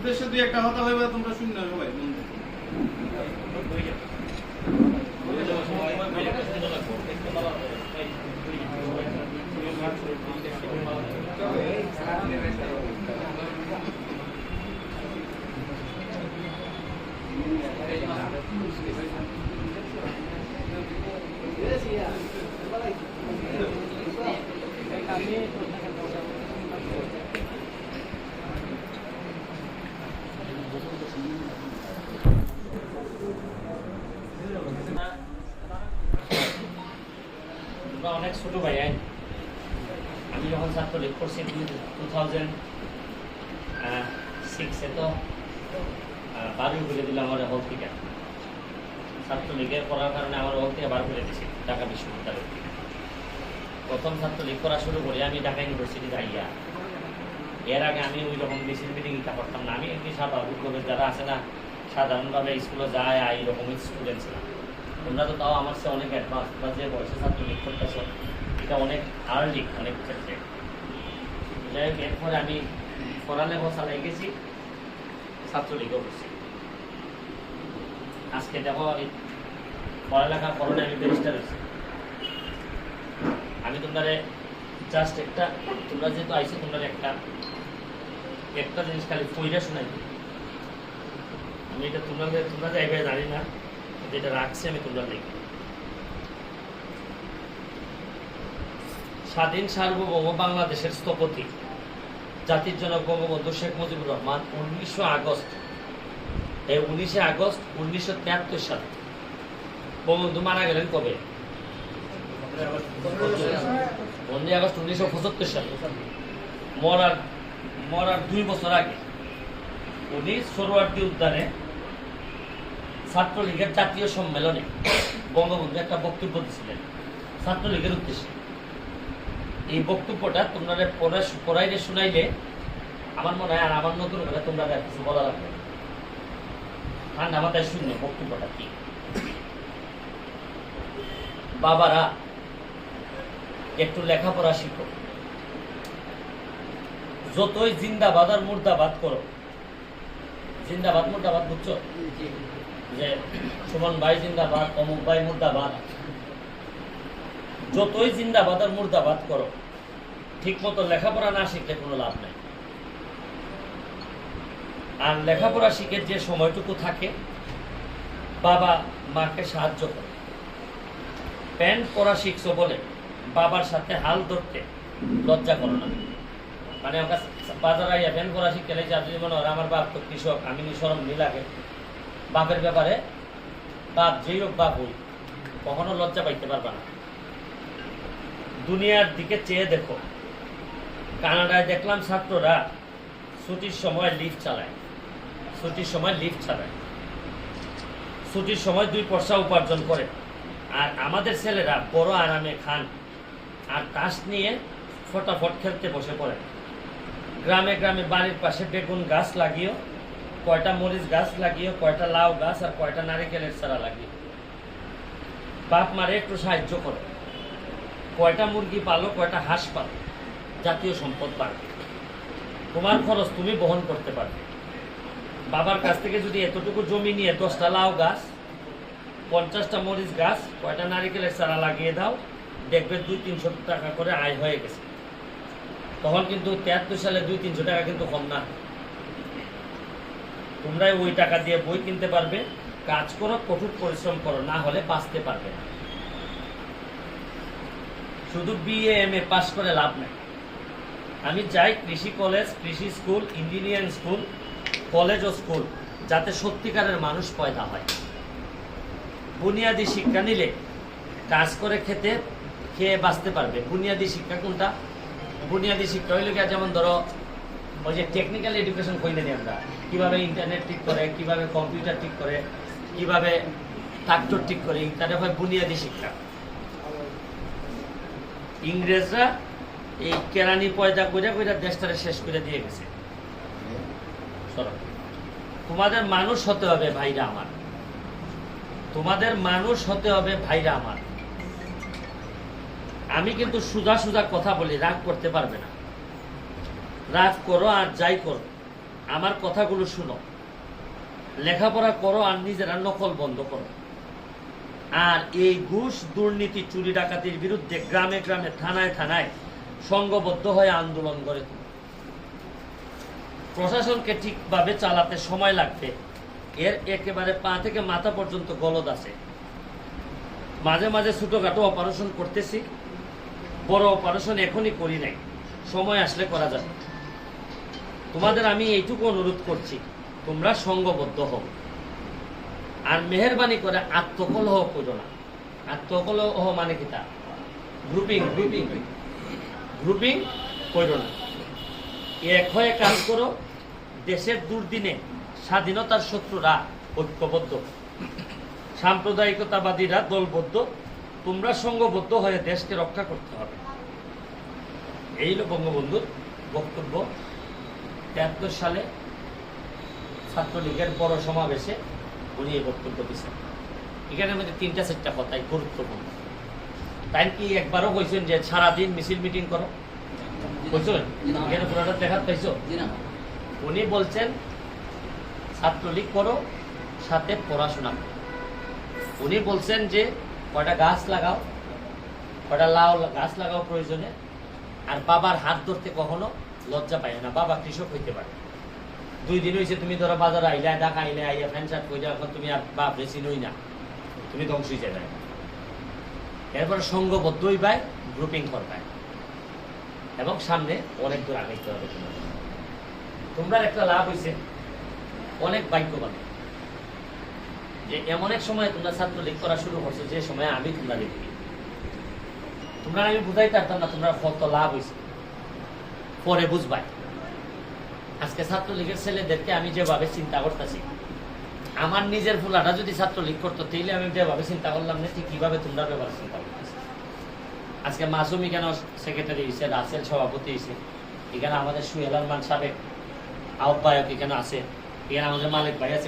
উদ্দেশ্যে দুই একটা কথা হইবে তোমরা শুননা সবাই অনেক ছোট ভাই আমি যখন ছাত্রলীগ করছি 2006-এ তো বাড়ি ঘুরে দিল আমার হল থেকে ছাত্রলীগের করার কারণে আমার হল থেকে বার করে দিয়েছি ঢাকা বিশ্ববিদ্যালয় থেকে। প্রথম ছাত্রলীগ করা শুরু করি আমি ঢাকা ইউনিভার্সিটি যাইয়া। এর আগে আমি ওই রকম মিছিল মিটিং ইটা করতাম না। আমি এমনি স্বাভাবিকভাবে যারা আছে না সাধারণভাবে স্কুলে যায় এইরকম স্টুডেন্ট ছিলাম। তোমরা তো তাও আমার সে অনেক অ্যাডভান্স, তোমরা যে বয়সে ছাত্রলীগ করতেছ এটা অনেক আর্লি অনেক ক্ষেত্রে। যাই হোক এরপরে আমি পড়ালেখা চালাই গেছি, ছাত্রলীগও করছি। আজকে দেখো আমি পড়ালেখার কারণে আমি ব্যারিস্টার হয়েছি। আমি তোমরা জাস্ট একটা, তোমরা যেহেতু আইসো তোমরা একটা জিনিস খালি পইরা শোনাই। আমি এটা তোমরা যাইবে জানি না, যেটা রাখছি আমি তোমরা দেখি। স্বাধীন সার্বভৌম বাংলাদেশের স্থপতি জাতির জনক বঙ্গবন্ধু শেখ মুজিবুর রহমান 19 আগস্ট 1973 সালে বঙ্গবন্ধু মারা গেলেন কবে? 15 আগস্ট 1975 সালে। মরার 2 বছর আগে উনি সোহরাওয়ার্দী উদ্যানে ছাত্রলীগের জাতীয় সম্মেলনে বঙ্গবন্ধু একটা বক্তব্য দিয়েছিলেন ছাত্রলীগের উদ্দেশ্যে। এই বক্তব্যটা তোমরা পড়াইলে শুনাইলে আমার মনে হয় আর আমার নতুন করে তোমরা কিছু বলা লাগবে। ঠান্ডা মাথায় শূন্য বক্তব্যটা কি। বাবারা একটু লেখাপড়া শিখো, যতই জিন্দাবাদ আর মুর্দাবাদ করো, জিন্দাবাদ মুর্দাবাদ বুঝছো, যে সুমন ভাই জিন্দাবাদ, অমুক ভাই মুর্দাবাদ, যতই জিন্দাবাদ আর মুর্দাবাদ করো, ঠিক মতো লেখাপড়া না শিখলে কোনো লাভ নাই। আর লেখাপড়া শিখে যে সময়টুকু থাকে বাবা মাকে সাহায্য করে। প্যান্ট পরা শিখছো বলে বাবার সাথে হাল ধরতে লজ্জা করো না। মানে আমরা বাজার আইয়া প্যান্ট পরা শিখতে যদি মনে হয় আমার বাপ তো কৃষক, আমি শরম নি লাগে বাপের ব্যাপারে, বাপ যেই হোক বাপ হই, কখনো লজ্জা পাইতে পারবা না। দুনিয়ার দিকে চেয়ে দেখো, কানাডায় দেখলাম ছাত্ররা ছুটির সময় লিফট চালায়, ছুটির সময় 2 পয়সা উপার্জন করে। আর আমাদের ছেলেরা বড় আরামে খান আর তাস নিয়ে ফটাফট খেলতে বসে পড়ে। গ্রামে গ্রামে বাড়ির পাশে বেগুন গাছ লাগিও, কয়টা মরিচ গাছ লাগিও, কয়টা লাউ গাছ আর কয়টা নারিকেলের চারা লাগিও। বাপ মারে একটু সাহায্য করো, কয়টা মুরগি পালো, কয়টা হাঁস পালো, জাতীয় সম্পদ বাড়বে। তোমার খরচ তুমি বহন করতে পারবে। বাবার কাছ থেকে যদি এতটুকু জমি নিয়ে 10টা লাউ গাছ, 50টা মরিচ গাছ, কয়টা নারিকেলের চারা লাগিয়ে দাও, দেখবে 200-300 টাকা করে আয় হয়ে গেছে। তখন কিন্তু 73 সালে 200-300 টাকা কিন্তু কম না। তোমরাই ওই টাকা দিয়ে বই কিনতে পারবে। কাজ করো, কঠোর পরিশ্রম করো, না হলে বাঁচতে পারবে না। শুধু BA-MA পাস করে লাভ নেই। আমি চাই কৃষি কলেজ, কৃষি স্কুল, ইঞ্জিনিয়ারিং স্কুল, কলেজ ও স্কুল যাতে সত্যিকারের মানুষ পয়দা হয়। বুনিয়াদী শিক্ষা নিলে কাজ করে খেয়ে বাঁচতে পারবে। বুনিয়াদী শিক্ষা কোনটা? বুনিয়াদী শিক্ষা হইল গিয়া যেমন ধরো ওই যে টেকনিক্যাল এডুকেশন কইলে নিই আমরা, কীভাবে ইন্টারনেট ঠিক করে, কীভাবে কম্পিউটার ঠিক করে, কীভাবে ট্রাক্টর ঠিক করে, তাদের হয় বুনিয়াদী শিক্ষা। ইংরেজরা এই কেরানি পয়দা কইরা কইরা দেশটারে শেষ করে দিয়ে গেছে। তোমাদের মানুষ হতে হবে ভাইরা আমার, তোমাদের মানুষ হতে হবে ভাইরা আমার। আমি কিন্তু সোজা সোজা কথা বলি, রাগ করতে পারবে না। রাগ করো আর যাই করো, আমার কথাগুলো শুনো, লেখাপড়া করো আর নিজেরা নকল বন্ধ করো। আর এই ঘুষ দুর্নীতি চুরি ডাকাতির বিরুদ্ধে গ্রামে গ্রামে থানায় থানায় সংঘবদ্ধ হয়ে আন্দোলন করে তুমি। প্রশাসনকে ঠিকভাবে চালাতে সময় লাগবে, এর একেবারে পা থেকে মাথা পর্যন্ত গলদ আছে। মাঝে মাঝে ছোটখাটো অপারেশন করতেছি, বড় অপারেশন এখনই করি নাই, সময় আসলে করা যাবে। তোমাদের আমি এইটুকু অনুরোধ করছি, তোমরা সংঘবদ্ধ হও আর মেহেরবানি করে আত্মকলহ করো না। আত্মকলহ মানে কি তা? গ্রুপিং গ্রুপিং গ্রুপিং করো না, এক হয়ে কাজ করো। দেশের দুর্দিনে স্বাধীনতার শত্রুরা ঐক্যবদ্ধ, সাম্প্রদায়িকতাবাদীরা দলবদ্ধ, তোমরা সংঘবদ্ধ হয়ে দেশকে রক্ষা করতে হবে। এই হলো বঙ্গবন্ধুর বক্তব্য। 73 সালে ছাত্রলীগের বড় সমাবেশে উনি এই বক্তব্য দিচ্ছেন। এখানে মধ্যে 3-4টা কথাই গুরুত্বপূর্ণ। তাই কি একবারও কইছেন যে সারাদিন মিছিল মিটিং করো? বুঝছেন? এখানে পুরোটা দেখাত পাইছো? উনি বলছেন ছাত্রলীগ করো, সাথে পড়াশোনা করো। উনি বলছেন যে কয়টা গাছ লাগাও, কয়টা লাউ গাছ লাগাও প্রয়োজনে, আর বাবার হাত ধরতে কখনো লজ্জা পাই না। বাবা কৃষক হইতে পারে। 2 দিন হয়েছে তুমি ধরো বাজার আইলে, ঢাকা আইলে, আইয়া ফ্যান শার্ট কইরা, এখন তুমি আর বাপ বেশি নই না, তুমি ধ্বংস হয়ে যাবে। এরপরে সংঘবদ্ধ হইবাই, গ্রুপিং করবাই, এবং সামনে অনেক দূর আগাইতে হবে। তোমরা একটা লাভ হয়েছে, অনেক ভাগ্যবান যে এমন এক সময় তোমরা ছাত্রলীগ করা শুরু করছো, যে সময় আমি তোমরা দেখি, তোমরা আমি বুঝাই পারতাম না তোমরা কত লাভ হয়েছে, পরে বুঝবাই। আজকে ছাত্রলীগের ছেলেদেরকে আমি যেভাবে চিন্তা করতেছি, আমার নিজের ফুলাটা যদি ছাত্রলীগ করতো, তাইলে আমি যেভাবে চিন্তা করলাম না, ঠিক কিভাবে তোমরা ব্যবহার চিন্তা করতেছি। আজকে মাসুমি কেন সেক্রেটারি হয়েছে, রাসেল সভাপতি হয়েছে, এখানে আমাদের সুহেল আরমান সাবেক আহ্বায়ক এখানে আছে, এখানে আমাদের মালিক ভাই আছে।